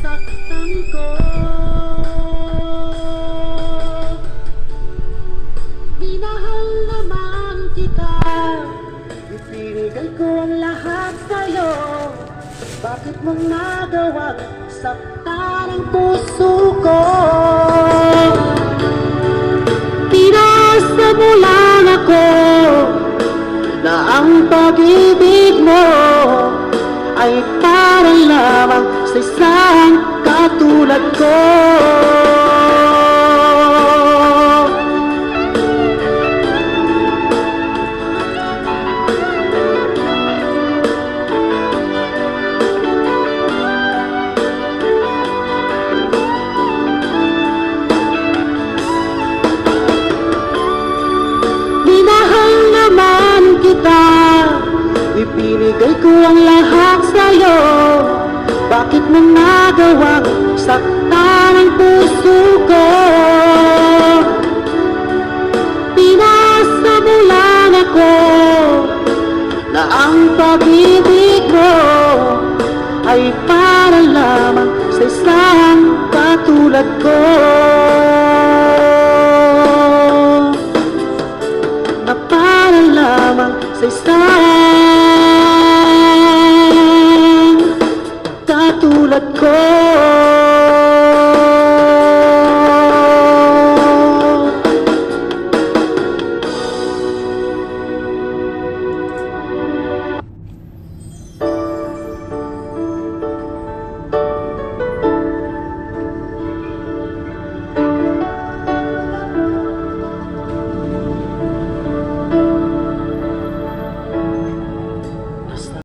nasaktan ko. Minahal naman kita, ibinigay ko ang lahat sa'yo. Bakit mo nagawang saktan ang puso ko? Pinasa mo lang ako na ang pag-ibig mo ay para lamang sa isang katulad ko. Minahal naman kita, ibinigay ko ang lahat sa'yo. Bakit mo nagawang saktan ang puso ko? Pinasa mo lang ako na ang pag-ibig mo ay para lamang sa isang katulad ko. Na para lamang sa isang katulad ko.